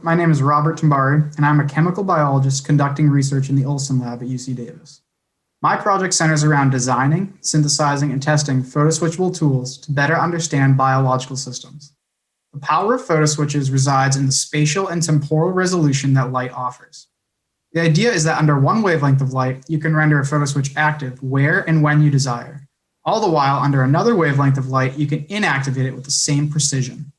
my name is Robert Tombari, and I'm a chemical biologist conducting research in the Olson lab at UC Davis. My project centers around designing, synthesizing, and testing photoswitchable tools to better understand biological systems. The power of photoswitches resides in the spatial and temporal resolution that light offers. The idea is that under one wavelength of light, you can render a photoswitch active where and when you desire. All the while, under another wavelength of light, you can inactivate it with the same precision.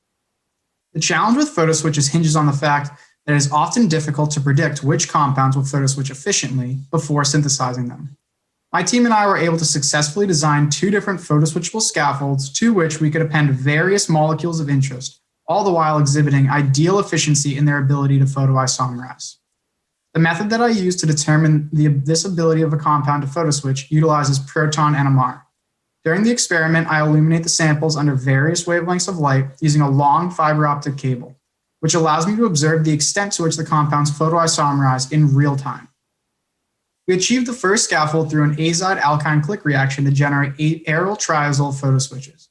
The challenge with photoswitches hinges on the fact that it is often difficult to predict which compounds will photoswitch efficiently before synthesizing them. My team and I were able to successfully design two different photoswitchable scaffolds to which we could append various molecules of interest, all the while exhibiting ideal efficiency in their ability to photoisomerize. The method that I use to determine this ability of a compound to photoswitch utilizes proton NMR. During the experiment, I illuminate the samples under various wavelengths of light using a long fiber optic cable, which allows me to observe the extent to which the compounds photoisomerize in real time. We achieved the first scaffold through an azide-alkyne click reaction to generate 8 aryl triazole photoswitches.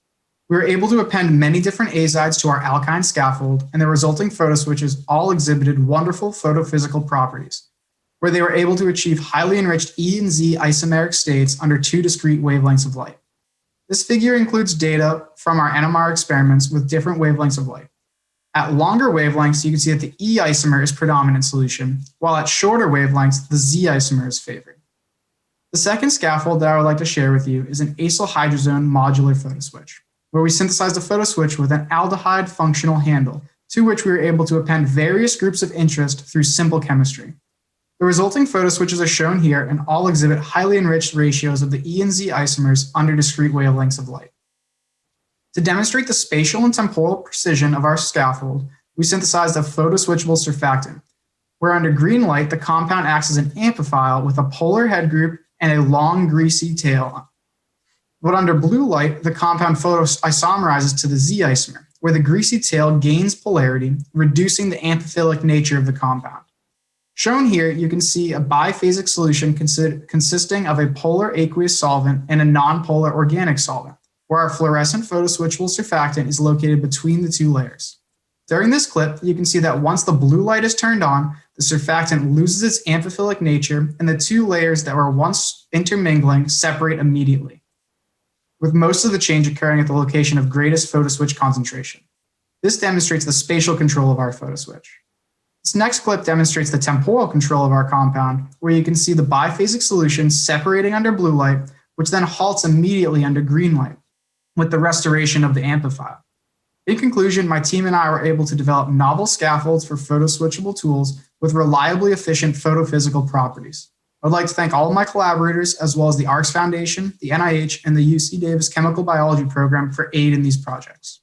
We were able to append many different azides to our alkyne scaffold, and the resulting photoswitches all exhibited wonderful photophysical properties, where they were able to achieve highly enriched E and Z isomeric states under 2 discrete wavelengths of light. This figure includes data from our NMR experiments with different wavelengths of light. At longer wavelengths, you can see that the E isomer is predominant in solution, while at shorter wavelengths, the Z isomer is favored. The second scaffold that I would like to share with you is an acyl-hydrazone modular photoswitch, where we synthesized a photoswitch with an aldehyde functional handle, to which we were able to append various groups of interest through simple chemistry. The resulting photoswitches are shown here and all exhibit highly enriched ratios of the E and Z isomers under discrete wavelengths of light. To demonstrate the spatial and temporal precision of our scaffold, we synthesized a photoswitchable surfactant, where under green light, the compound acts as an amphiphile with a polar head group and a long, greasy tail. But under blue light, the compound photoisomerizes to the Z isomer, where the greasy tail gains polarity, reducing the amphiphilic nature of the compound. Shown here, you can see a biphasic solution consisting of a polar aqueous solvent and a nonpolar organic solvent, where our fluorescent photoswitchable surfactant is located between the 2 layers. During this clip, you can see that once the blue light is turned on, the surfactant loses its amphiphilic nature and the 2 layers that were once intermingling separate immediately, with most of the change occurring at the location of greatest photoswitch concentration. This demonstrates the spatial control of our photoswitch. This next clip demonstrates the temporal control of our compound, where you can see the biphasic solution separating under blue light, which then halts immediately under green light, with the restoration of the amphiphile. In conclusion, my team and I were able to develop novel scaffolds for photoswitchable tools with reliably efficient photophysical properties. I would like to thank all of my collaborators, as well as the ARCS Foundation, the NIH, and the UC Davis Chemical Biology Program for aid in these projects.